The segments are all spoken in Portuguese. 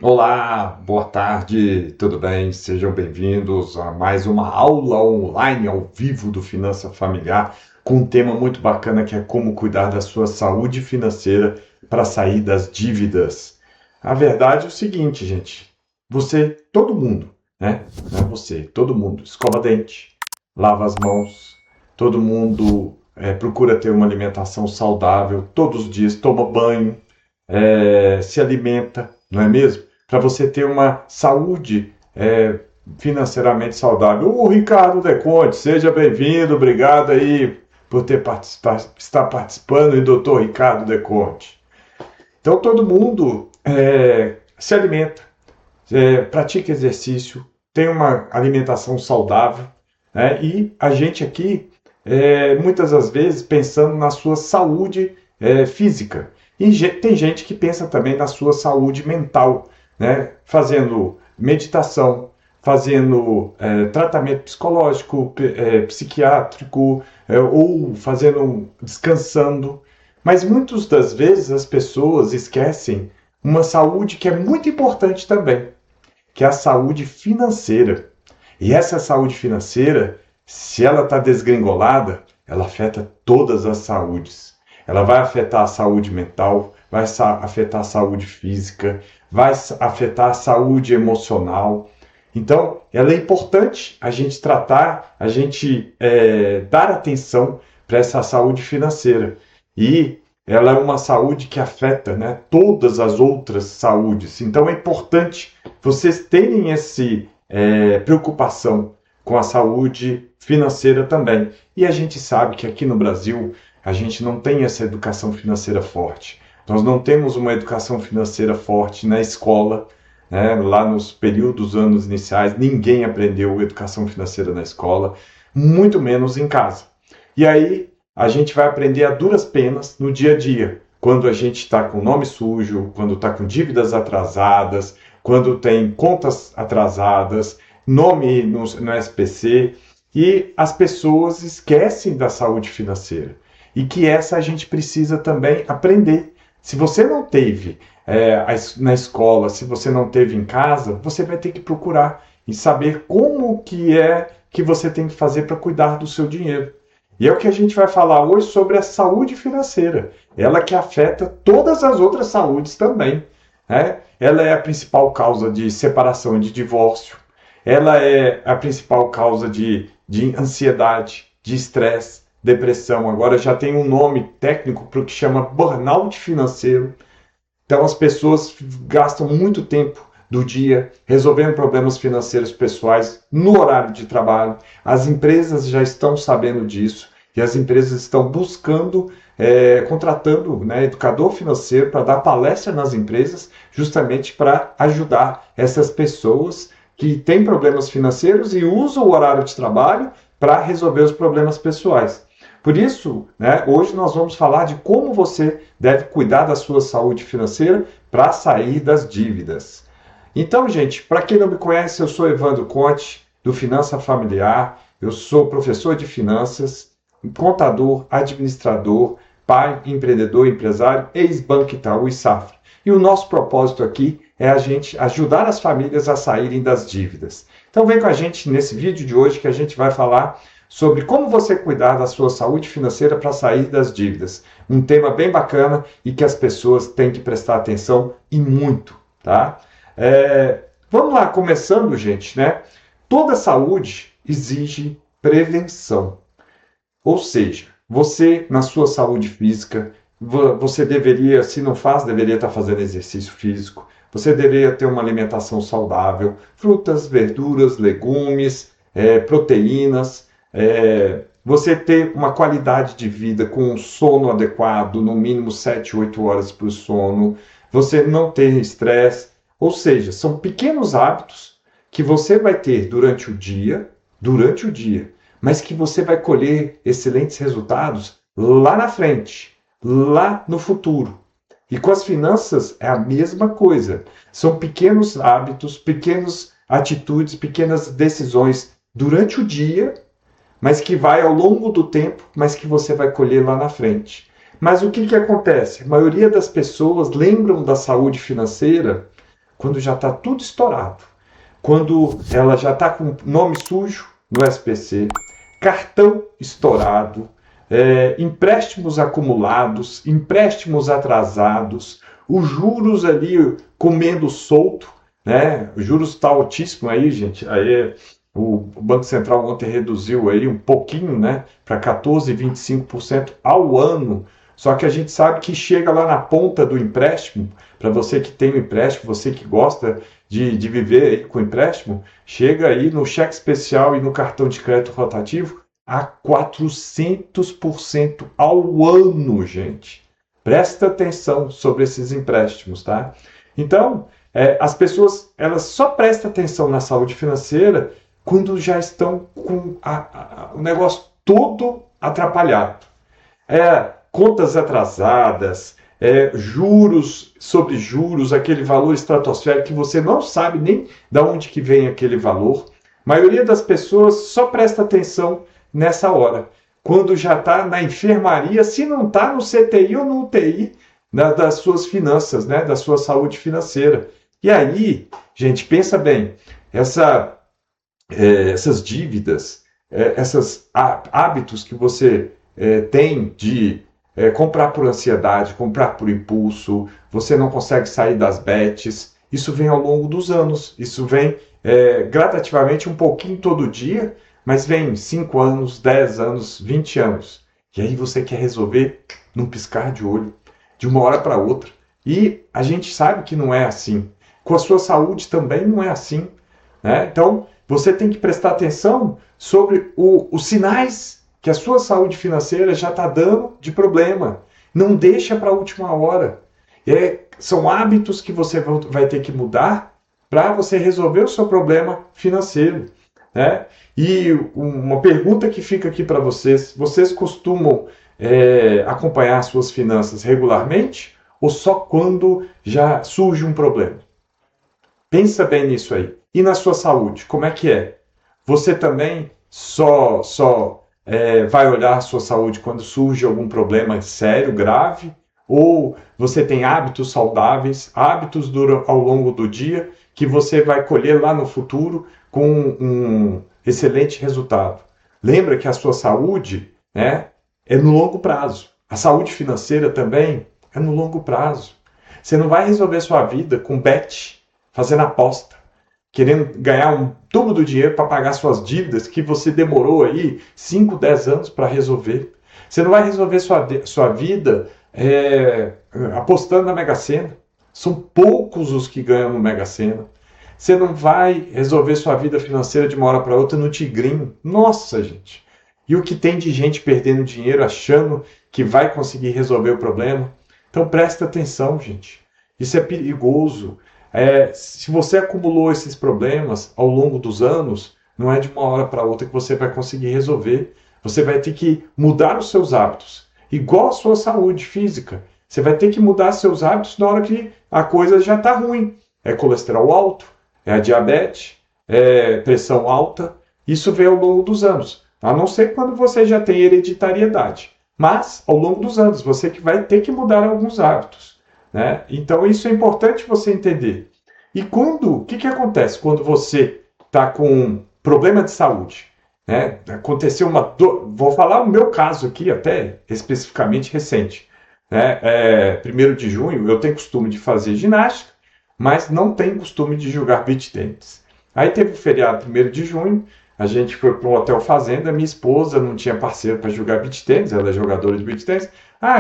Olá, boa tarde, tudo bem? Sejam bem-vindos a mais uma aula online ao vivo do Finança Familiar, com um tema muito bacana que é como cuidar da sua saúde financeira para sair das dívidas. A verdade é o seguinte, gente, todo mundo, né? Não é você, todo mundo escova dente, lava as mãos, todo mundo procura ter uma alimentação saudável, todos os dias toma banho, se alimenta, não é mesmo? Para você ter uma saúde financeiramente saudável. O Ricardo Deconte, seja bem-vindo, obrigado aí por estar participando, e doutor Ricardo Deconte. Então, todo mundo se alimenta, pratica exercício, tem uma alimentação saudável, né? E a gente aqui, muitas das vezes, pensando na sua saúde física. E tem gente que pensa também na sua saúde mental, né? Fazendo meditação, fazendo tratamento psicológico, psiquiátrico, ou descansando. Mas muitas das vezes as pessoas esquecem uma saúde que é muito importante também, que é a saúde financeira. E essa saúde financeira, se ela está desgringolada, ela afeta todas as saúdes. Ela vai afetar a saúde mental, vai afetar a saúde física, vai afetar a saúde emocional. Então, ela é importante a gente tratar, a gente dar atenção para essa saúde financeira. E ela é uma saúde que afeta, né, todas as outras saúdes. Então, é importante vocês terem essa preocupação com a saúde financeira também. E a gente sabe que aqui no Brasil a gente não tem essa educação financeira forte. Nós não temos uma educação financeira forte na escola, né? Lá nos períodos, anos iniciais, ninguém aprendeu educação financeira na escola, muito menos em casa. E aí a gente vai aprender a duras penas no dia a dia, quando a gente está com nome sujo, quando está com dívidas atrasadas, quando tem contas atrasadas, nome no SPC, e as pessoas esquecem da saúde financeira. E que essa a gente precisa também aprender. Se você não teve na escola, se você não teve em casa, você vai ter que procurar e saber como que é que você tem que fazer para cuidar do seu dinheiro. E é o que a gente vai falar hoje sobre a saúde financeira. Ela que afeta todas as outras saúdes também, né? Ela é a principal causa de separação e de divórcio. Ela é a principal causa de ansiedade, de estresse, depressão. Agora já tem um nome técnico para o que chama burnout financeiro. Então as pessoas gastam muito tempo do dia resolvendo problemas financeiros pessoais no horário de trabalho. As empresas já estão sabendo disso e as empresas estão buscando, contratando, né, educador financeiro para dar palestra nas empresas, justamente para ajudar essas pessoas que têm problemas financeiros e usam o horário de trabalho para resolver os problemas pessoais. Por isso, né, hoje nós vamos falar de como você deve cuidar da sua saúde financeira para sair das dívidas. Então, gente, para quem não me conhece, eu sou Evandro Conte, do Finança Familiar. Eu sou professor de finanças, contador, administrador, pai, empreendedor, empresário, ex-Banco Itaú e Safra. E o nosso propósito aqui é a gente ajudar as famílias a saírem das dívidas. Então vem com a gente nesse vídeo de hoje que a gente vai falar sobre como você cuidar da sua saúde financeira para sair das dívidas. Um tema bem bacana e que as pessoas têm que prestar atenção e muito, tá? Vamos lá, começando, gente, né? Toda saúde exige prevenção. Ou seja, você, na sua saúde física, você deveria, se não faz, deveria estar fazendo exercício físico. Você deveria ter uma alimentação saudável, frutas, verduras, legumes, proteínas. Você ter uma qualidade de vida com um sono adequado, no mínimo 7, 8 horas para o sono. Você não ter estresse. Ou seja, são pequenos hábitos que você vai ter durante o dia, mas que você vai colher excelentes resultados lá na frente, lá no futuro. E com as finanças é a mesma coisa. São pequenos hábitos, pequenas atitudes, pequenas decisões durante o dia, mas que vai ao longo do tempo, mas que você vai colher lá na frente. Mas o que acontece? A maioria das pessoas lembram da saúde financeira quando já está tudo estourado, quando ela já está com nome sujo no SPC, cartão estourado, empréstimos acumulados, empréstimos atrasados, os juros ali comendo solto, né? O juros está altíssimo aí, gente. Aí o Banco Central ontem reduziu aí um pouquinho, né, para 14,25% ao ano. Só que a gente sabe que chega lá na ponta do empréstimo, para você que tem um empréstimo, você que gosta de viver aí com empréstimo, chega aí no cheque especial e no cartão de crédito rotativo a 400% ao ano, gente. Presta atenção sobre esses empréstimos, tá? Então, as pessoas elas só prestam atenção na saúde financeira quando já estão com o negócio todo atrapalhado. Contas atrasadas, juros sobre juros, aquele valor estratosférico que você não sabe nem de onde que vem aquele valor. A maioria das pessoas só presta atenção nessa hora, quando já está na enfermaria, se não está no CTI ou no UTI, das suas finanças, né, da sua saúde financeira. E aí, gente, pensa bem, essas dívidas, esses hábitos que você tem de comprar por ansiedade, comprar por impulso, você não consegue sair das bets, isso vem ao longo dos anos, isso vem gradativamente um pouquinho todo dia, mas vem 5 anos, 10 anos, 20 anos. E aí você quer resolver num piscar de olho, de uma hora para outra. E a gente sabe que não é assim. Com a sua saúde também não é assim, né? Então, você tem que prestar atenção sobre os sinais que a sua saúde financeira já está dando de problema. Não deixa para a última hora. São hábitos que você vai ter que mudar para você resolver o seu problema financeiro, né? E uma pergunta que fica aqui para vocês costumam acompanhar suas finanças regularmente ou só quando já surge um problema? Pensa bem nisso aí. E na sua saúde, como é que é? Você também só vai olhar a sua saúde quando surge algum problema sério, grave? Ou você tem hábitos saudáveis, hábitos ao longo do dia, que você vai colher lá no futuro com um excelente resultado? Lembra que a sua saúde, né, é no longo prazo. A saúde financeira também é no longo prazo. Você não vai resolver sua vida com bet, fazendo aposta, querendo ganhar um tubo do dinheiro para pagar suas dívidas que você demorou aí 5, 10 anos para resolver. Você não vai resolver sua vida apostando na Mega Sena. São poucos os que ganham no Mega Sena. Você não vai resolver sua vida financeira de uma hora para outra no Tigrinho. Nossa, gente. E o que tem de gente perdendo dinheiro achando que vai conseguir resolver o problema? Então presta atenção, gente. Isso é perigoso. Se você acumulou esses problemas ao longo dos anos, não é de uma hora para outra que você vai conseguir resolver. Você vai ter que mudar os seus hábitos. Igual a sua saúde física. Você vai ter que mudar seus hábitos na hora que a coisa já está ruim. É colesterol alto, é a diabetes, é pressão alta. Isso vem ao longo dos anos. A não ser quando você já tem hereditariedade. Mas, ao longo dos anos, você que vai ter que mudar alguns hábitos, né? Então, isso é importante você entender. E o que acontece quando você está com um problema de saúde? Né? Aconteceu uma dor, vou falar o meu caso aqui, até especificamente recente. Né? 1º de junho, eu tenho costume de fazer ginástica, mas não tenho costume de jogar beach tennis. Aí teve o feriado 1º de junho, a gente foi para um hotel fazenda, minha esposa não tinha parceiro para jogar beach tennis, ela é jogadora de beach tennis.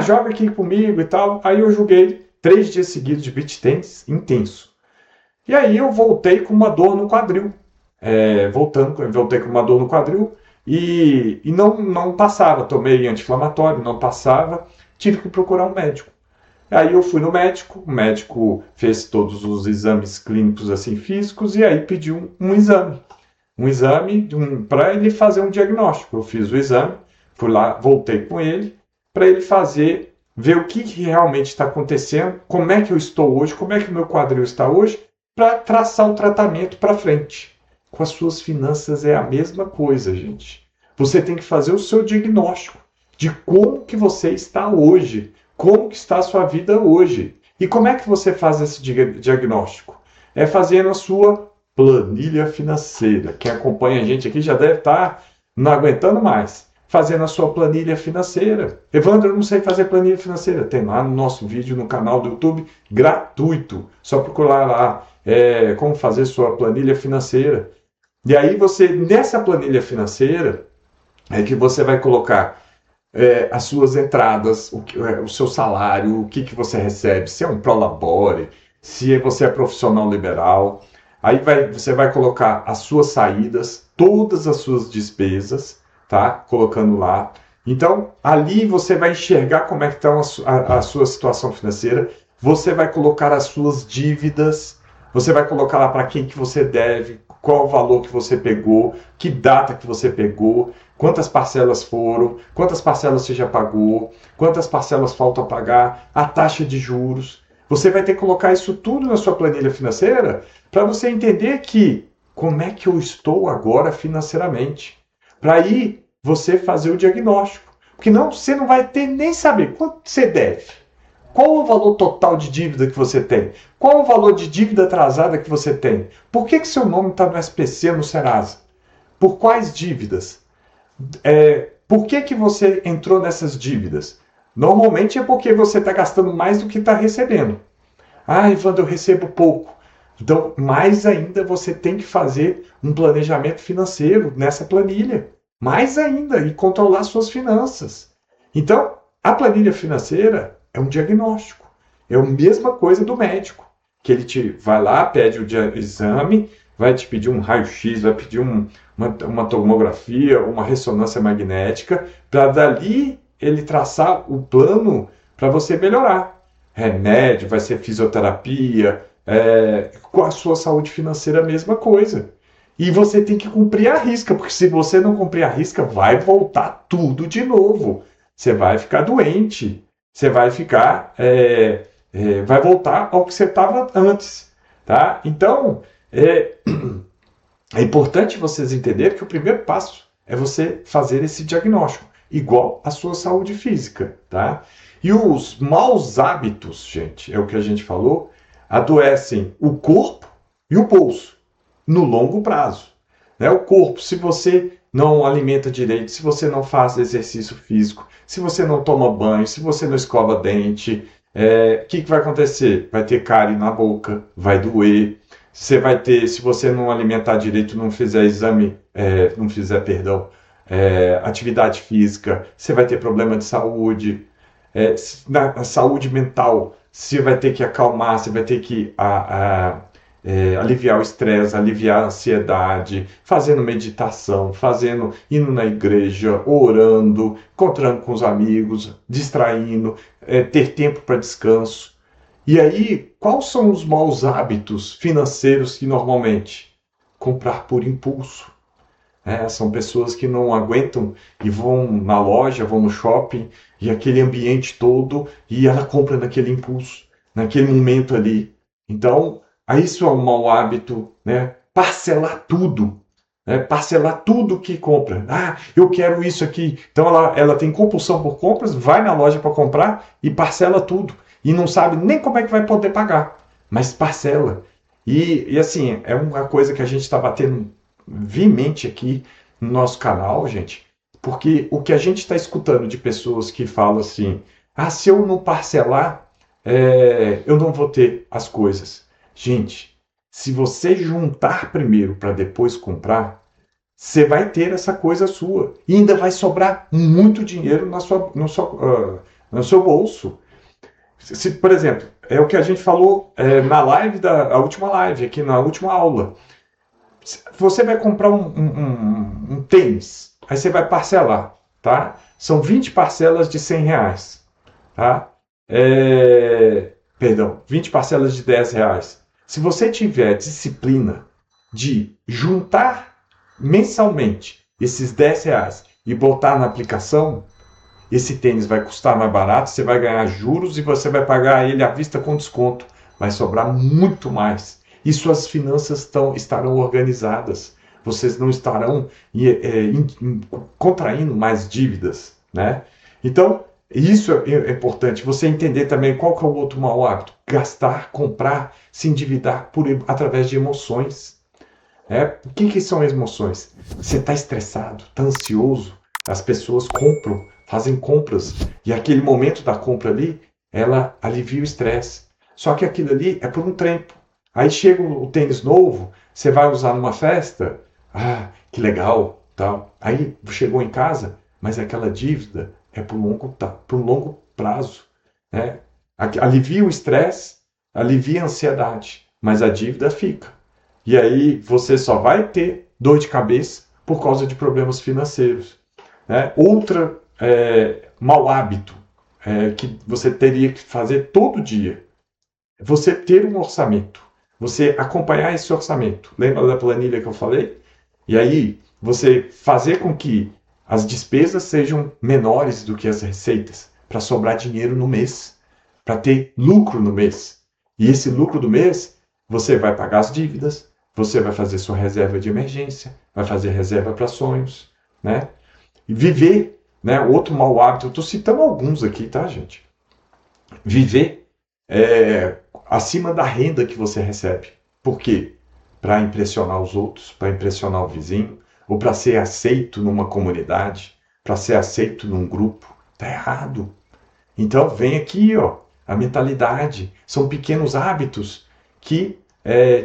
Joga aqui comigo e tal. Aí eu joguei 3 dias seguidos de beach tennis, intenso. E aí eu voltei com uma dor no quadril. Voltei com uma dor no quadril e não passava. Tomei anti-inflamatório, não passava. Tive que procurar um médico. Aí eu fui no médico, o médico fez todos os exames clínicos assim, físicos, e aí pediu um exame. Um exame para ele fazer um diagnóstico. Eu fiz o exame, fui lá, voltei com ele, para ele ver o que realmente está acontecendo, como é que eu estou hoje, como é que o meu quadril está hoje, para traçar o tratamento para frente. Com as suas finanças é a mesma coisa, gente. Você tem que fazer o seu diagnóstico de como que você está hoje, como que está a sua vida hoje. E como é que você faz esse diagnóstico? é fazendo a sua planilha financeira. Quem acompanha a gente aqui já deve estar não aguentando mais. Fazendo a sua planilha financeira. Evandro, eu não sei fazer planilha financeira. Tem lá no nosso vídeo no canal do YouTube, gratuito. Só procurar lá como fazer sua planilha financeira. E aí você, nessa planilha financeira, é que você vai colocar as suas entradas, o seu salário, o que você recebe, se é um prolabore, se você é profissional liberal. Aí você vai colocar as suas saídas, todas as suas despesas, tá? Colocando lá. Então, ali você vai enxergar como é que está a sua situação financeira. Você vai colocar as suas dívidas. Você vai colocar lá para quem que você deve, qual o valor que você pegou, que data que você pegou, quantas parcelas foram, quantas parcelas você já pagou, quantas parcelas faltam a pagar, a taxa de juros. Você vai ter que colocar isso tudo na sua planilha financeira para você entender que como é que eu estou agora financeiramente. Para aí você fazer o diagnóstico. Porque não, você não vai ter nem saber quanto você deve. Qual o valor total de dívida que você tem? Qual o valor de dívida atrasada que você tem? Por que seu nome está no SPC, no Serasa? Por quais dívidas? Por que você entrou nessas dívidas? Normalmente é porque você está gastando mais do que está recebendo. Ah, Evandro, eu recebo pouco. Então, mais ainda você tem que fazer um planejamento financeiro nessa planilha. Mais ainda, e controlar suas finanças. Então, a planilha financeira é um diagnóstico. É a mesma coisa do médico. Que ele vai lá, pede o exame, vai te pedir um raio-x, vai pedir uma tomografia, uma ressonância magnética, para dali ele traçar o plano para você melhorar. Remédio, vai ser fisioterapia, com a sua saúde financeira a mesma coisa. E você tem que cumprir a risca, porque se você não cumprir a risca, vai voltar tudo de novo. Você vai ficar doente, você vai ficar, vai voltar ao que você estava antes, tá? Então, é importante vocês entenderem que o primeiro passo é você fazer esse diagnóstico, igual à sua saúde física, tá? E os maus hábitos, gente, é o que a gente falou, adoecem o corpo e o bolso no longo prazo. Né? O corpo, se você não alimenta direito, se você não faz exercício físico, se você não toma banho, se você não escova dente, o que vai acontecer? Vai ter cárie na boca, vai doer. Você vai ter, se você não alimentar direito, não fizer exame, não fizer, perdão, atividade física, você vai ter problema de saúde. Na saúde mental, você vai ter que acalmar, você vai ter que aliviar o estresse, aliviar a ansiedade, fazendo meditação, indo na igreja, orando, encontrando com os amigos, distraindo, ter tempo para descanso. E aí, quais são os maus hábitos financeiros que normalmente? Comprar por impulso. São pessoas que não aguentam e vão na loja, vão no shopping, e aquele ambiente todo, e ela compra naquele impulso, naquele momento ali. Então, isso é um mau hábito, né? Parcelar tudo. Parcelar tudo que compra. Ah, eu quero isso aqui. Então, ela tem compulsão por compras, vai na loja para comprar e parcela tudo. E não sabe nem como é que vai poder pagar, mas parcela. E assim, é uma coisa que a gente está batendo veemente aqui no nosso canal, gente, porque o que a gente está escutando de pessoas que falam assim, se eu não parcelar, eu não vou ter as coisas. Gente, se você juntar primeiro para depois comprar, você vai ter essa coisa sua. E ainda vai sobrar muito dinheiro no seu bolso. Por exemplo, é o que a gente falou na live, a última live, aqui na última aula. Você vai comprar um tênis, aí você vai parcelar, tá? São 20 parcelas de R$ 100, tá? Perdão, 20 parcelas de R$ 10. Se você tiver disciplina de juntar mensalmente esses R$ 10 e botar na aplicação, esse tênis vai custar mais barato, você vai ganhar juros e você vai pagar ele à vista com desconto. Vai sobrar muito mais. E suas finanças estarão organizadas. Vocês não estarão contraindo mais dívidas, né? Então, Isso é importante, você entender também qual que é o outro mau hábito. Gastar, comprar, se endividar através de emoções. O que são as emoções? Você está estressado, está ansioso, as pessoas compram, fazem compras, e aquele momento da compra ali, ela alivia o estresse. Só que aquilo ali é por um tempo. Aí chega o tênis novo, você vai usar numa festa, que legal, tal. Aí chegou em casa, mas aquela dívida é por longo prazo, né? Alivia o estresse, alivia a ansiedade, mas a dívida fica. E aí você só vai ter dor de cabeça por causa de problemas financeiros. Né? Outra mau hábito que você teria que fazer todo dia é você ter um orçamento. Você acompanhar esse orçamento. Lembra da planilha que eu falei? E aí você fazer com que as despesas sejam menores do que as receitas, para sobrar dinheiro no mês, para ter lucro no mês. E esse lucro do mês, você vai pagar as dívidas, você vai fazer sua reserva de emergência, vai fazer reserva para sonhos, né? E viver, né? Outro mau hábito, eu estou citando alguns aqui, tá, gente? Viver acima da renda que você recebe. Por quê? Para impressionar os outros, para impressionar o vizinho, ou para ser aceito numa comunidade, para ser aceito num grupo. Tá errado. Então vem aqui, ó, a mentalidade. São pequenos hábitos que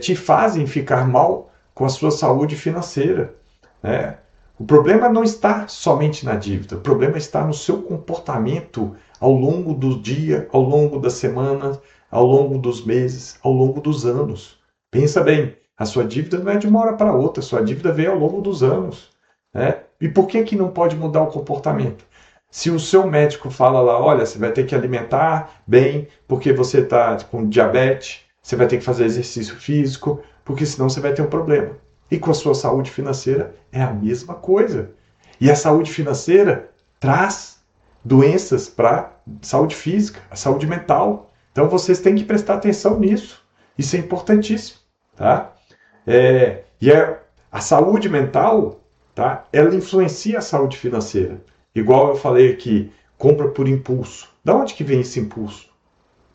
te fazem ficar mal com a sua saúde financeira. Né? O problema não está somente na dívida, o problema está no seu comportamento ao longo do dia, ao longo das semanas, ao longo dos meses, ao longo dos anos. Pensa bem, a sua dívida não é de uma hora para outra, a sua dívida veio ao longo dos anos. Né? E por que não pode mudar o comportamento? Se o seu médico fala lá, olha, você vai ter que alimentar bem, porque você está com diabetes, você vai ter que fazer exercício físico, porque senão você vai ter um problema. E com a sua saúde financeira é a mesma coisa. E a saúde financeira traz doenças para saúde física, a saúde mental. Então vocês têm que prestar atenção nisso. Isso é importantíssimo, tá? A saúde mental, tá? Ela influencia a saúde financeira. Igual eu falei aqui, compra por impulso. Da onde que vem esse impulso?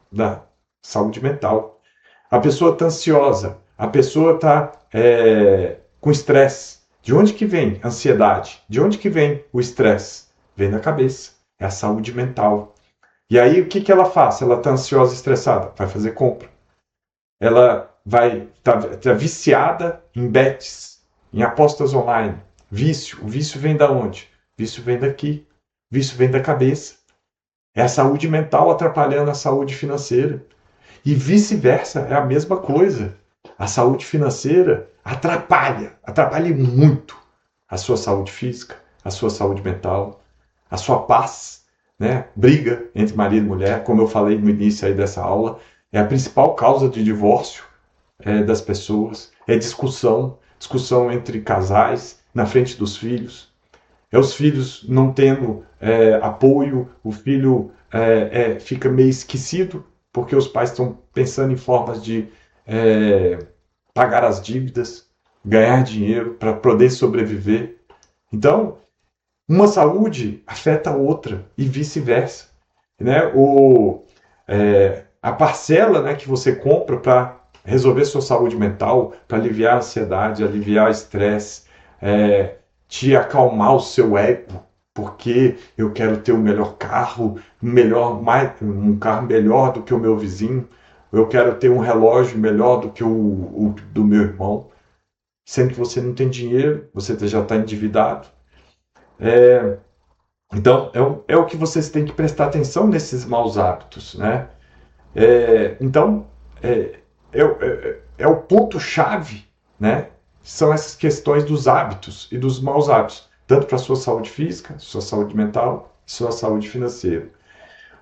Da saúde mental. A pessoa está ansiosa, a pessoa está com estresse. De onde que vem a ansiedade? De onde que vem o estresse? Vem da cabeça. É a saúde mental. E aí o que ela faz? Ela está ansiosa e estressada? Vai fazer compra. Ela vai tá viciada em bets, em apostas online. Vício. O vício vem da onde? O vício vem daqui. O vício vem da cabeça. É a saúde mental atrapalhando a saúde financeira. E vice-versa, é a mesma coisa. A saúde financeira atrapalha muito a sua saúde física, a sua saúde mental, a sua paz, né? Briga entre marido e mulher, como eu falei no início aí dessa aula, é a principal causa de divórcio das pessoas, é discussão entre casais, na frente dos filhos, é os filhos não tendo apoio, o filho fica meio esquecido, porque os pais estão pensando em formas de pagar as dívidas, ganhar dinheiro para poder sobreviver. Então, uma saúde afeta a outra e vice-versa. Né? A parcela, né, que você compra para resolver sua saúde mental, para aliviar a ansiedade, aliviar o estresse, te acalmar o seu ego, porque eu quero ter o melhor carro, um carro melhor do que o meu vizinho, eu quero ter um relógio melhor do que o do meu irmão, sendo que você não tem dinheiro, você já está endividado. Então, é o que vocês têm que prestar atenção nesses maus hábitos, né? Então, é o ponto-chave, né? São essas questões dos hábitos e dos maus hábitos, tanto para a sua saúde física, sua saúde mental, sua saúde financeira.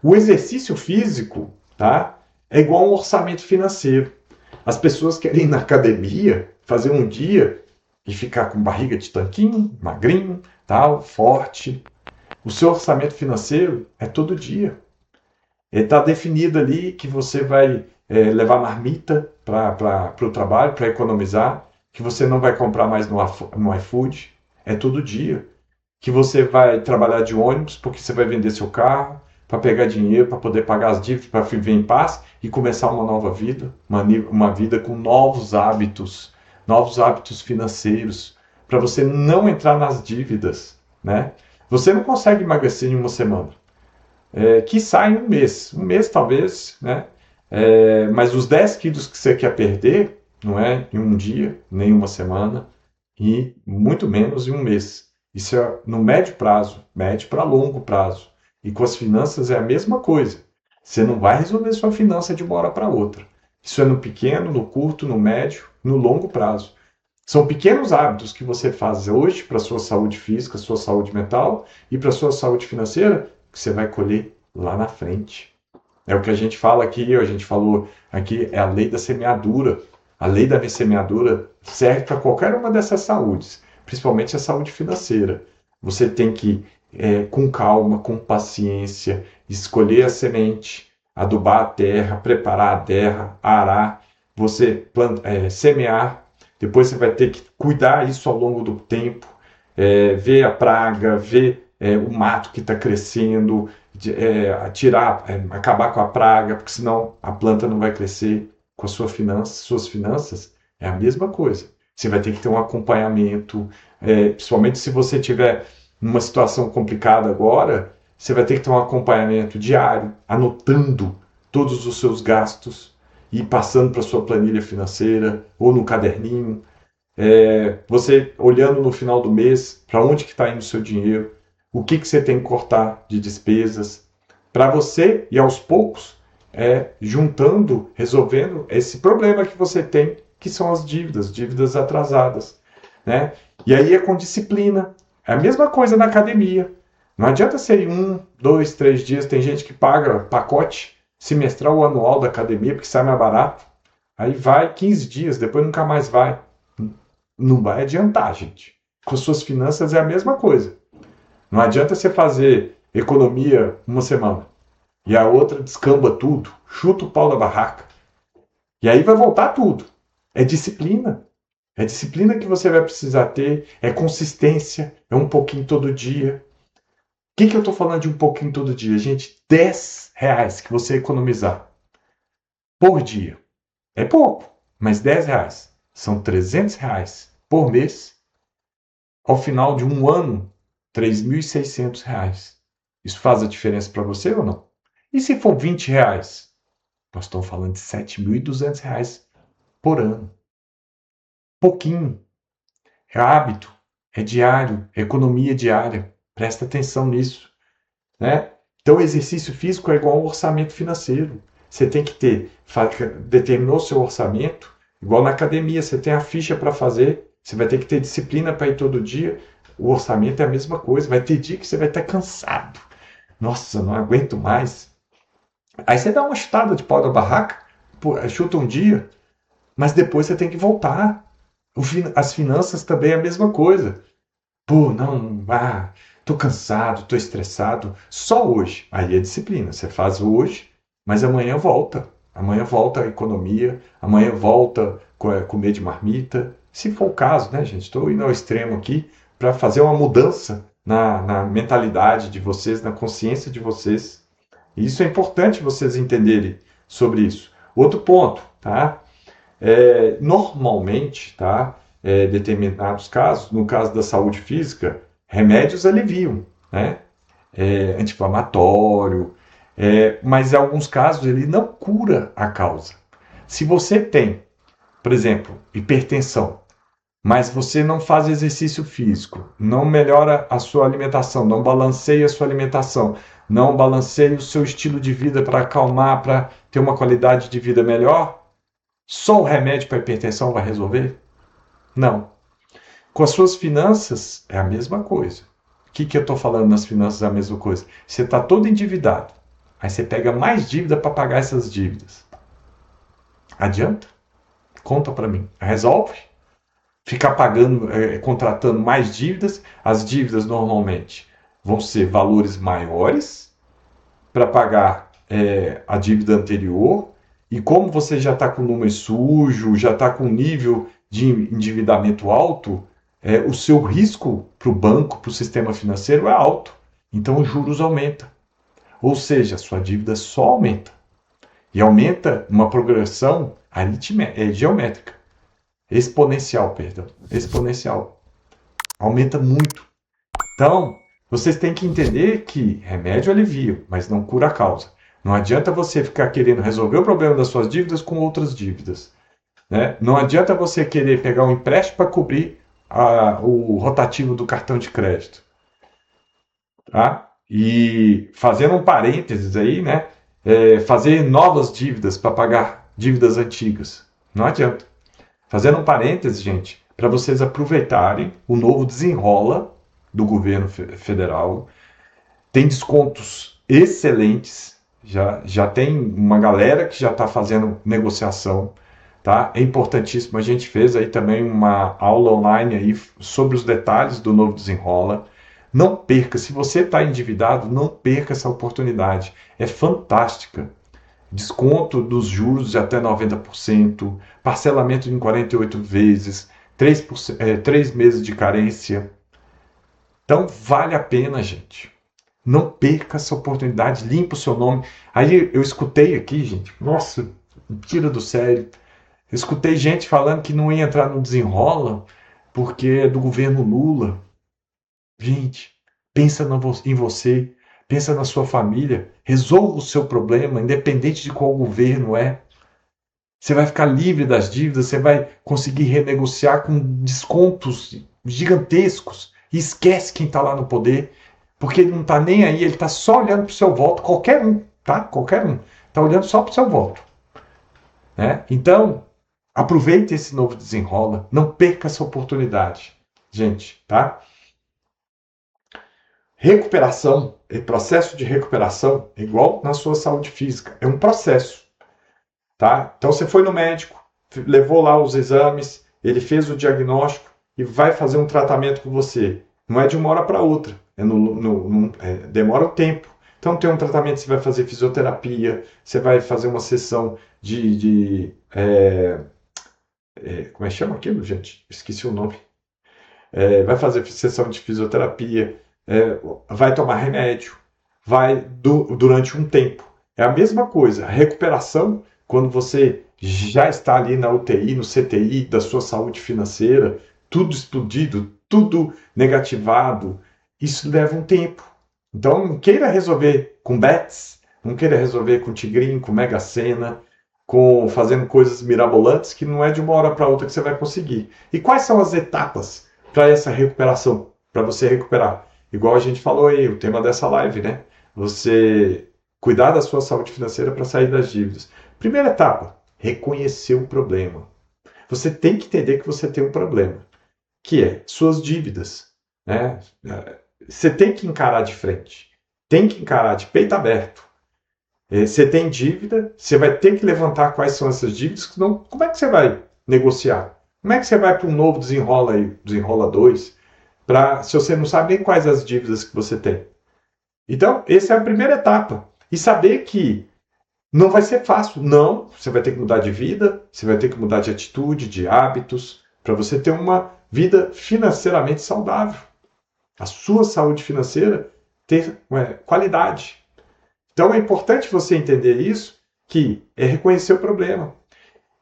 O exercício físico, tá? É igual a um orçamento financeiro. As pessoas querem ir na academia, fazer um dia e ficar com barriga de tanquinho, magrinho, tal, forte. O seu orçamento financeiro é todo dia. Está definido ali que você vai levar marmita para o trabalho, para economizar, que você não vai comprar mais no iFood, é todo dia. Que você vai trabalhar de ônibus porque você vai vender seu carro, para pegar dinheiro, para poder pagar as dívidas, para viver em paz e começar uma nova vida, uma vida com novos hábitos financeiros, para você não entrar nas dívidas, né? Você não consegue emagrecer em uma semana, quiçá em um mês talvez, né? Mas os 10 quilos que você quer perder, não é em um dia, nem uma semana, e muito menos em um mês. Isso é no médio prazo, médio para longo prazo. E com as finanças é a mesma coisa. Você não vai resolver sua finança de uma hora para outra. Isso é no pequeno, no curto, no médio, no longo prazo. São pequenos hábitos que você faz hoje para a sua saúde física, sua saúde mental e para a sua saúde financeira, que você vai colher lá na frente. É o que a gente fala aqui, a gente falou aqui, é a lei da semeadura. A lei da semeadura serve para qualquer uma dessas saúdes, principalmente a saúde financeira. Você tem que, com calma, com paciência, escolher a semente, adubar a terra, preparar a terra, arar, você semear. Depois você vai ter que cuidar isso ao longo do tempo, ver a praga, ver o mato que está crescendo, acabar com a praga, porque senão a planta não vai crescer. Com a suas finanças é a mesma coisa. Você vai ter que ter um acompanhamento, principalmente se você tiver numa situação complicada agora, você vai ter que ter um acompanhamento diário, anotando todos os seus gastos e passando para sua planilha financeira ou no caderninho. Você olhando no final do mês para onde que está indo o seu dinheiro, o que você tem que cortar de despesas, para você e aos poucos juntando, resolvendo esse problema que você tem, que são as dívidas atrasadas, né? E aí é com disciplina. É a mesma coisa na academia. Não adianta ser em 1, 2, 3 dias. Tem gente que paga pacote semestral ou anual da academia porque sai mais barato. Aí vai 15 dias, depois nunca mais vai. Não vai adiantar, gente. Com suas finanças é a mesma coisa. Não adianta você fazer economia uma semana e a outra descamba tudo, chuta o pau da barraca. E aí vai voltar tudo. É disciplina. É disciplina que você vai precisar ter, é consistência, é um pouquinho todo dia. O que eu estou falando de um pouquinho todo dia? Gente, R$ 10 que você economizar por dia. É pouco, mas R$ 10 são R$ 300 por mês. Ao final de um ano, R$ 3.600. Isso faz a diferença para você ou não? E se for R$ 20? Nós estamos falando de R$ 7.200 por ano. Pouquinho. É hábito, é diário, é economia diária. Presta atenção nisso, né? Então, o exercício físico é igual ao orçamento financeiro. Você tem que determinou o seu orçamento, igual na academia, você tem a ficha para fazer, você vai ter que ter disciplina para ir todo dia. O orçamento é a mesma coisa, vai ter dia que você vai estar cansado. Nossa, não aguento mais. Aí você dá uma chutada de pau da barraca, chuta um dia, mas depois você tem que voltar. As finanças também é a mesma coisa. Pô, não, tô cansado, tô estressado. Só hoje. Aí é disciplina. Você faz hoje, mas amanhã volta. Amanhã volta a economia, amanhã volta comer de marmita. Se for o caso, né, gente? Estou indo ao extremo aqui para fazer uma mudança na mentalidade de vocês, na consciência de vocês. E isso é importante vocês entenderem sobre isso. Outro ponto, tá? Normalmente, tá? Determinados casos, no caso da saúde física, remédios aliviam, né? Anti-inflamatório, mas em alguns casos ele não cura a causa. Se você tem, por exemplo, hipertensão, mas você não faz exercício físico, não melhora a sua alimentação, não balanceia a sua alimentação, não balanceia o seu estilo de vida para acalmar, para ter uma qualidade de vida melhor, só o remédio para hipertensão vai resolver? Não. Com as suas finanças é a mesma coisa. O que eu estou falando nas finanças é a mesma coisa? Você está todo endividado. Aí você pega mais dívida para pagar essas dívidas. Adianta? Conta para mim. Resolve? Ficar pagando, contratando mais dívidas. As dívidas normalmente vão ser valores maiores para pagar a dívida anterior. E como você já está com o número sujo, já está com nível de endividamento alto, o seu risco para o banco, para o sistema financeiro é alto. Então os juros aumentam. Ou seja, a sua dívida só aumenta. E aumenta uma progressão geométrica. Exponencial, perdão. Exponencial. Aumenta muito. Então, vocês têm que entender que remédio alivia, mas não cura a causa. Não adianta você ficar querendo resolver o problema das suas dívidas com outras dívidas. Né? Não adianta você querer pegar um empréstimo para cobrir o rotativo do cartão de crédito. Tá? E fazendo um parênteses aí, né? Fazer novas dívidas para pagar dívidas antigas. Não adianta. Fazendo um parênteses, gente, para vocês aproveitarem o novo desenrola do governo federal. Tem descontos excelentes. Já tem uma galera que já está fazendo negociação. Tá? É importantíssimo. A gente fez aí também uma aula online aí sobre os detalhes do novo desenrola. Não perca, se você está endividado, não perca essa oportunidade. É fantástica. Desconto dos juros de até 90%, parcelamento em 48 vezes, 3 meses de carência. Então vale a pena, gente. Não perca essa oportunidade, limpa o seu nome. Aí eu escutei aqui, gente, nossa, tira do sério. Eu escutei gente falando que não ia entrar no desenrola porque é do governo Lula. Gente, pensa em você, pensa na sua família, resolva o seu problema, independente de qual governo é. Você vai ficar livre das dívidas, você vai conseguir renegociar com descontos gigantescos. E esquece quem está lá no poder, porque ele não está nem aí, ele está só olhando para o seu voto, qualquer um, tá? Qualquer um. Está olhando só para o seu voto. Né? Então, aproveite esse novo desenrola, não perca essa oportunidade, gente, tá? Recuperação, processo de recuperação, é igual na sua saúde física, é um processo, tá? Então você foi no médico, levou lá os exames, ele fez o diagnóstico e vai fazer um tratamento com você. Não é de uma hora para outra, demora um tempo. Então tem um tratamento, você vai fazer fisioterapia, você vai fazer uma sessão como é que chama aquilo, gente? Esqueci o nome. Vai fazer sessão de fisioterapia, vai tomar remédio, durante um tempo. É a mesma coisa, a recuperação, quando você já está ali na UTI, no CTI da sua saúde financeira, tudo explodido, tudo negativado, isso leva um tempo. Então não queira resolver com bets, não queira resolver com tigrinho, com mega sena, fazendo coisas mirabolantes que não é de uma hora para outra que você vai conseguir. E quais são as etapas para essa recuperação, para você recuperar? Igual a gente falou aí, o tema dessa live, né? Você cuidar da sua saúde financeira para sair das dívidas. Primeira etapa, reconhecer o problema. Você tem que entender que você tem um problema, que é suas dívidas, né? Você tem que encarar de frente, tem que encarar de peito aberto. Você tem dívida, você vai ter que levantar quais são essas dívidas, senão como é que você vai negociar? Como é que você vai para um novo desenrola aí, desenrola 2, se você não sabe nem quais as dívidas que você tem? Então, essa é a primeira etapa. E saber que não vai ser fácil. Não, você vai ter que mudar de vida, você vai ter que mudar de atitude, de hábitos, para você ter uma vida financeiramente saudável. A sua saúde financeira ter qualidade. Então é importante você entender isso, que é reconhecer o problema.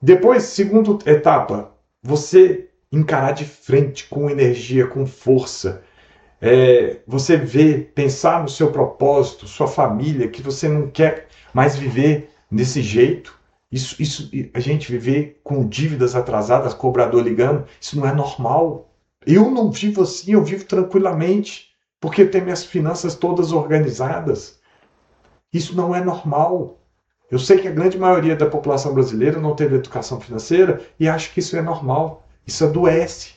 Depois, segunda etapa, você encarar de frente com energia, com força. Você ver, pensar no seu propósito, sua família, que você não quer mais viver desse jeito. A gente viver com dívidas atrasadas, cobrador ligando, isso não é normal. Eu não vivo assim, eu vivo tranquilamente, porque eu tenho minhas finanças todas organizadas. Isso não é normal. Eu sei que a grande maioria da população brasileira não teve educação financeira e acha que isso é normal. Isso adoece.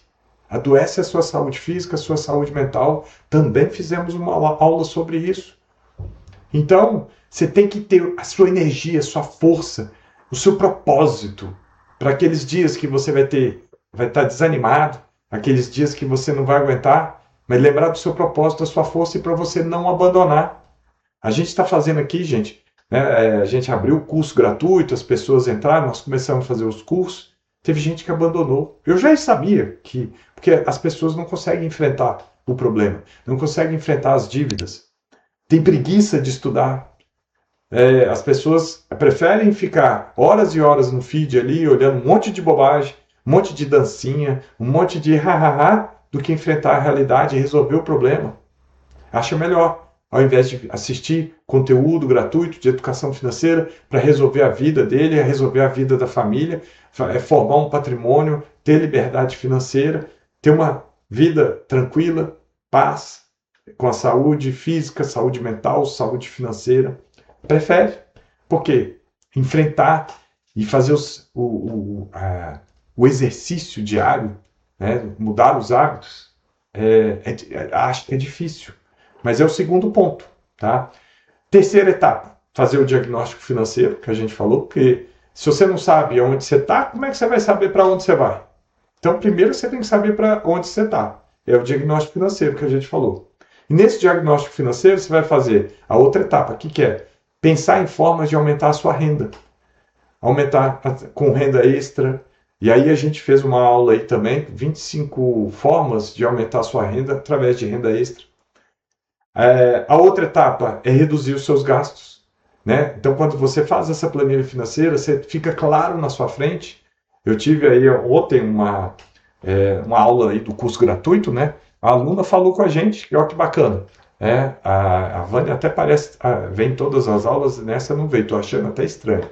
Adoece a sua saúde física, a sua saúde mental. Também fizemos uma aula sobre isso. Então, você tem que ter a sua energia, a sua força, o seu propósito para aqueles dias que você vai estar desanimado, aqueles dias que você não vai aguentar, mas lembrar do seu propósito, da sua força e para você não abandonar. A gente está fazendo aqui, gente, né, a gente abriu o curso gratuito, as pessoas entraram, nós começamos a fazer os cursos, teve gente que abandonou. Eu já sabia porque as pessoas não conseguem enfrentar o problema, não conseguem enfrentar as dívidas. Tem preguiça de estudar, As pessoas preferem ficar horas e horas no feed ali, olhando um monte de bobagem, um monte de dancinha, um monte de ha-ha-ha, do que enfrentar a realidade e resolver o problema. Acha melhor, ao invés de assistir conteúdo gratuito de educação financeira para resolver a vida dele, resolver a vida da família, formar um patrimônio, ter liberdade financeira, ter uma vida tranquila, paz, com a saúde física, saúde mental, saúde financeira. Prefere. Por quê? Enfrentar e fazer o exercício diário, né? Mudar os hábitos, acho que é difícil. Mas é o segundo ponto. Tá? Terceira etapa, fazer o diagnóstico financeiro, que a gente falou, porque se você não sabe onde você está, como é que você vai saber para onde você vai? Então, primeiro você tem que saber para onde você está. É o diagnóstico financeiro que a gente falou. E nesse diagnóstico financeiro, você vai fazer a outra etapa, que é pensar em formas de aumentar a sua renda. Aumentar com renda extra. E aí a gente fez uma aula aí também, 25 formas de aumentar a sua renda através de renda extra. A outra etapa é reduzir os seus gastos. Né? Então, quando você faz essa planilha financeira, você fica claro na sua frente. Eu tive aí ontem uma aula aí do curso gratuito, né? A aluna falou com a gente, que olha que bacana. A Vânia até parece, vem todas as aulas, nessa não veio, estou achando até estranho.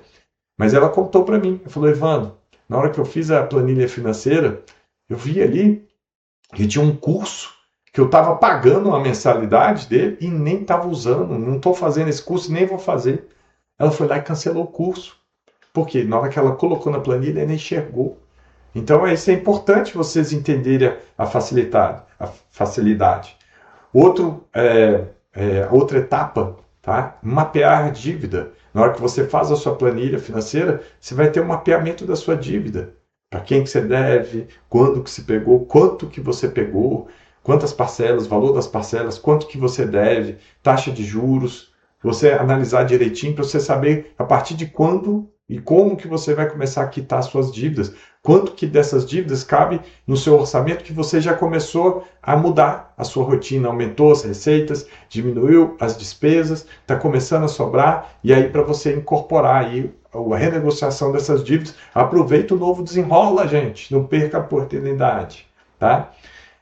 Mas ela contou para mim, falou, Evandro, na hora que eu fiz a planilha financeira, eu vi ali que tinha um curso que eu estava pagando a mensalidade dele e nem estava usando, não estou fazendo esse curso e nem vou fazer. Ela foi lá e cancelou o curso. Por quê? Na hora que ela colocou na planilha, ela enxergou. Então, isso é importante vocês entenderem a facilidade. Outra etapa, tá? Mapear a dívida. Na hora que você faz a sua planilha financeira, você vai ter um mapeamento da sua dívida. Para quem que você deve, quando que se pegou, quanto que você pegou, quantas parcelas, valor das parcelas, quanto que você deve, taxa de juros. Você analisar direitinho para você saber a partir de quando e como que você vai começar a quitar suas dívidas. Quanto que dessas dívidas cabe no seu orçamento que você já começou a mudar a sua rotina, aumentou as receitas, diminuiu as despesas, está começando a sobrar, e aí para você incorporar aí a renegociação dessas dívidas, aproveita o novo desenrola, gente, não perca a oportunidade, tá?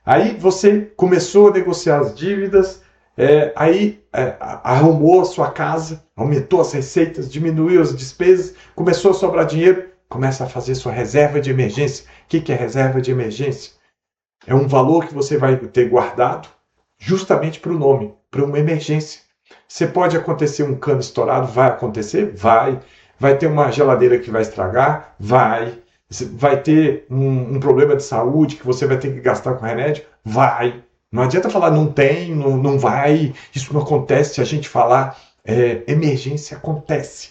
Aí você começou a negociar as dívidas, arrumou a sua casa, aumentou as receitas, diminuiu as despesas, começou a sobrar dinheiro, começa a fazer sua reserva de emergência. O que é reserva de emergência? É um valor que você vai ter guardado justamente para o nome, para uma emergência. Você pode acontecer um cano estourado, vai acontecer? Vai. Vai ter uma geladeira que vai estragar? Vai. Vai ter um problema de saúde que você vai ter que gastar com remédio? Vai. Não adianta falar não tem, não vai, isso não acontece. Se a gente falar emergência, acontece.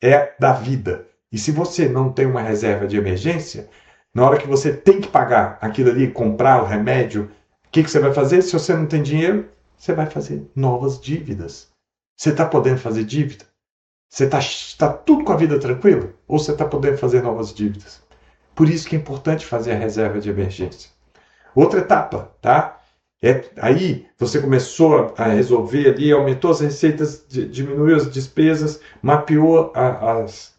É da vida. E se você não tem uma reserva de emergência, na hora que você tem que pagar aquilo ali, comprar o remédio, o que você vai fazer? Se você não tem dinheiro, você vai fazer novas dívidas. Você está podendo fazer dívida? Você está tudo com a vida tranquila? Ou você está podendo fazer novas dívidas? Por isso que é importante fazer a reserva de emergência. Outra etapa, tá? Aí você começou a resolver ali, aumentou as receitas, diminuiu as despesas, mapeou as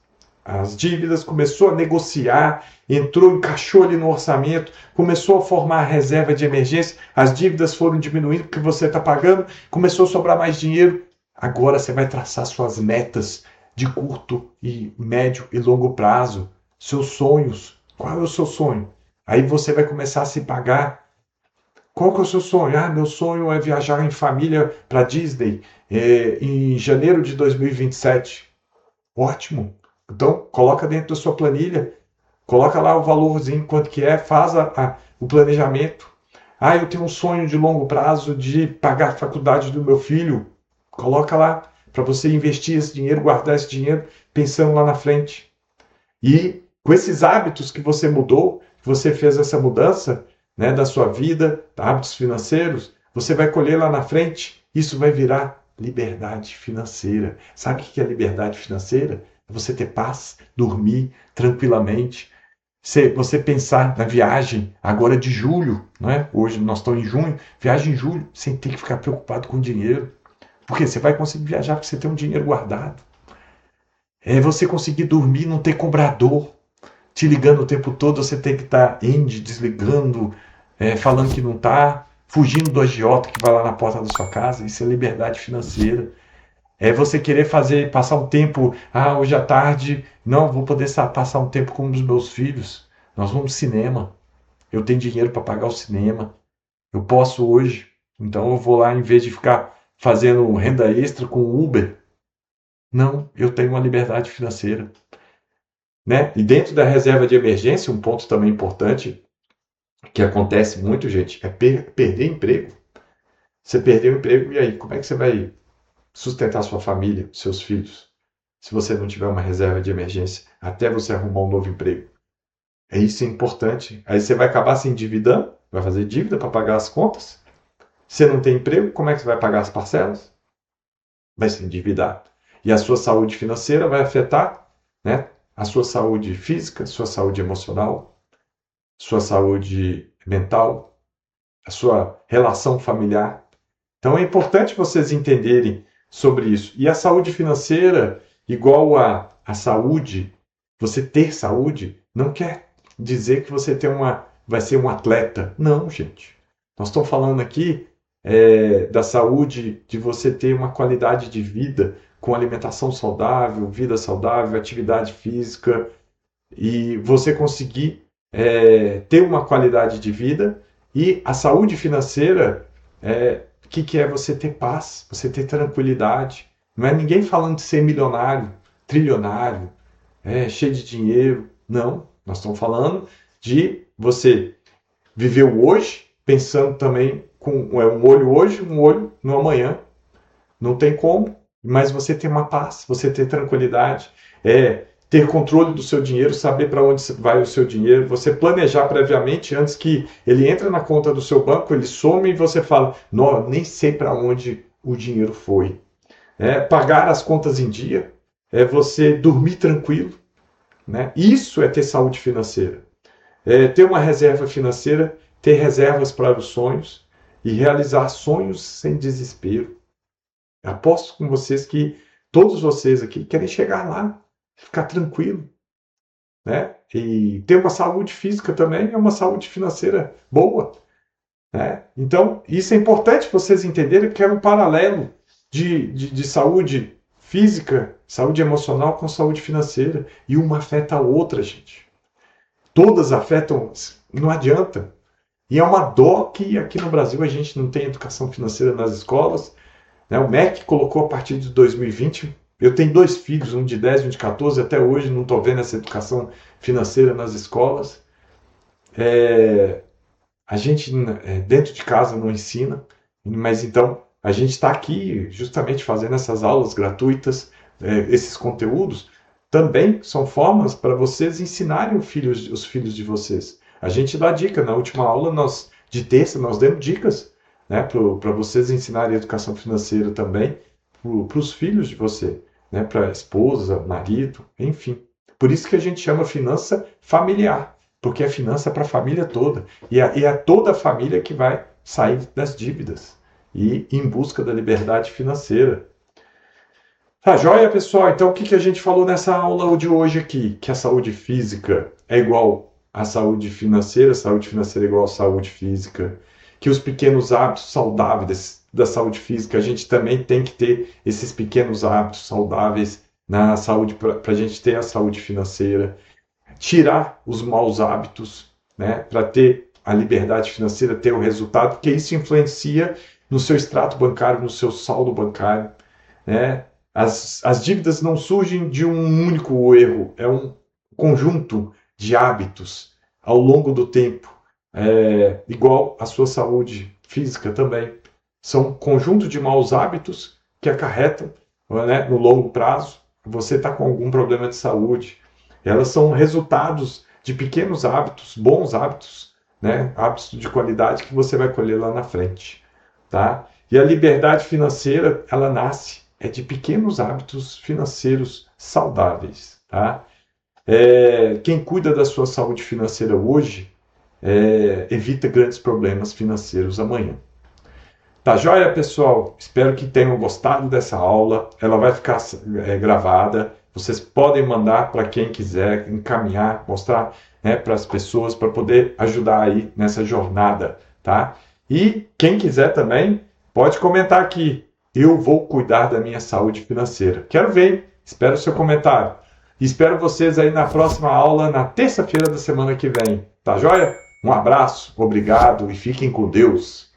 dívidas, começou a negociar, encaixou ali no orçamento, começou a formar a reserva de emergência, as dívidas foram diminuindo porque você está pagando, começou a sobrar mais dinheiro. Agora você vai traçar suas metas de curto, e médio e longo prazo, seus sonhos. Qual é o seu sonho? Aí você vai começar a se pagar. Qual que é o seu sonho? Meu sonho é viajar em família para Disney em janeiro de 2027. Ótimo. Então, coloca dentro da sua planilha, coloca lá o valorzinho, quanto que é, faz o planejamento. Eu tenho um sonho de longo prazo de pagar a faculdade do meu filho. Coloca lá para você investir esse dinheiro, guardar esse dinheiro, pensando lá na frente. E com esses hábitos que você mudou, que você fez essa mudança, né, da sua vida, hábitos financeiros, você vai colher lá na frente, isso vai virar liberdade financeira. Sabe o que é liberdade financeira? É você ter paz, dormir tranquilamente, você pensar na viagem agora de julho, não é? Hoje nós estamos em junho, viagem em julho, sem ter que ficar preocupado com dinheiro. Porque você vai conseguir viajar porque você tem um dinheiro guardado. É você conseguir dormir, não ter cobrador te ligando o tempo todo, você tem que estar desligando, falando que não está, fugindo do agiota que vai lá na porta da sua casa. Isso é liberdade financeira. É você querer passar um tempo, hoje à tarde, não, vou poder passar um tempo com um dos meus filhos. Nós vamos ao cinema. Eu tenho dinheiro para pagar o cinema. Eu posso hoje. Então eu vou lá, em vez de ficar fazendo renda extra com Uber. Não, eu tenho uma liberdade financeira. Né? E dentro da reserva de emergência, um ponto também importante, que acontece muito, gente, é perder emprego. Você perdeu o emprego, e aí? Como é que você vai sustentar sua família, seus filhos, se você não tiver uma reserva de emergência até você arrumar um novo emprego? Isso é importante. Aí você vai acabar se endividando, vai fazer dívida para pagar as contas. Você não tem emprego, como é que você vai pagar as parcelas? Vai se endividar. E a sua saúde financeira vai afetar, né, a sua saúde física, sua saúde emocional, sua saúde mental, a sua relação familiar. Então é importante vocês entenderem sobre isso. E a saúde financeira, igual a saúde, você ter saúde, não quer dizer que você vai ser um atleta. Não, gente. Nós estamos falando aqui da saúde, de você ter uma qualidade de vida com alimentação saudável, vida saudável, atividade física, e você conseguir ter uma qualidade de vida. E a saúde financeira, que é você ter paz, você ter tranquilidade. Não é ninguém falando de ser milionário, trilionário, cheio de dinheiro. Não, nós estamos falando de você viver o hoje, pensando também com um olho hoje, um olho no amanhã. Não tem como, mas você ter uma paz, você ter tranquilidade, ter controle do seu dinheiro, saber para onde vai o seu dinheiro, você planejar previamente antes que ele entre na conta do seu banco, ele some e você fala, não, nem sei para onde o dinheiro foi. Pagar as contas em dia, é você dormir tranquilo, né? Isso é ter saúde financeira. Ter uma reserva financeira, ter reservas para os sonhos e realizar sonhos sem desespero. Aposto com vocês que todos vocês aqui querem chegar lá, ficar tranquilo, né? E ter uma saúde física também é uma saúde financeira boa, né? Então, isso é importante vocês entenderem, que é um paralelo de saúde física, saúde emocional com saúde financeira. E uma afeta a outra, gente. Todas afetam, não adianta. E é uma dó que aqui no Brasil a gente não tem educação financeira nas escolas. Né? O MEC colocou a partir de 2020. Eu tenho 2 filhos, um de 10 e um de 14. Até hoje não estou vendo essa educação financeira nas escolas. A gente dentro de casa não ensina, mas então a gente está aqui justamente fazendo essas aulas gratuitas, esses conteúdos também são formas para vocês ensinarem os filhos de vocês. A gente dá dica, na última aula de terça nós demos dicas, né, para vocês ensinarem educação financeira também para os filhos de você, né, para a esposa, marido, enfim. Por isso que a gente chama finança familiar, porque é finança para a família toda. E é toda a família que vai sair das dívidas e em busca da liberdade financeira. Tá joia, pessoal? Então, o que a gente falou nessa aula de hoje aqui? Que a saúde física é igual à saúde financeira é igual à saúde física. Que os pequenos hábitos saudáveis da saúde física, a gente também tem que ter esses pequenos hábitos saudáveis na saúde, para a gente ter a saúde financeira. Tirar os maus hábitos, né, para ter a liberdade financeira, ter o resultado, porque isso influencia no seu extrato bancário, no seu saldo bancário, né? As dívidas não surgem de um único erro, é um conjunto de hábitos ao longo do tempo, igual a sua saúde física também. São um conjunto de maus hábitos que acarretam, né, no longo prazo, você está com algum problema de saúde. Elas são resultados de pequenos hábitos, bons hábitos, né, hábitos de qualidade que você vai colher lá na frente. Tá? E a liberdade financeira, ela nasce de pequenos hábitos financeiros saudáveis. Tá? Quem cuida da sua saúde financeira hoje evita grandes problemas financeiros amanhã. Tá joia, pessoal? Espero que tenham gostado dessa aula. Ela vai ficar gravada. Vocês podem mandar para quem quiser, encaminhar, mostrar, né, para as pessoas para poder ajudar aí nessa jornada, tá? E quem quiser também pode comentar aqui. Eu vou cuidar da minha saúde financeira. Quero ver. Espero o seu comentário. E espero vocês aí na próxima aula, na terça-feira da semana que vem. Tá joia? Um abraço, obrigado e fiquem com Deus.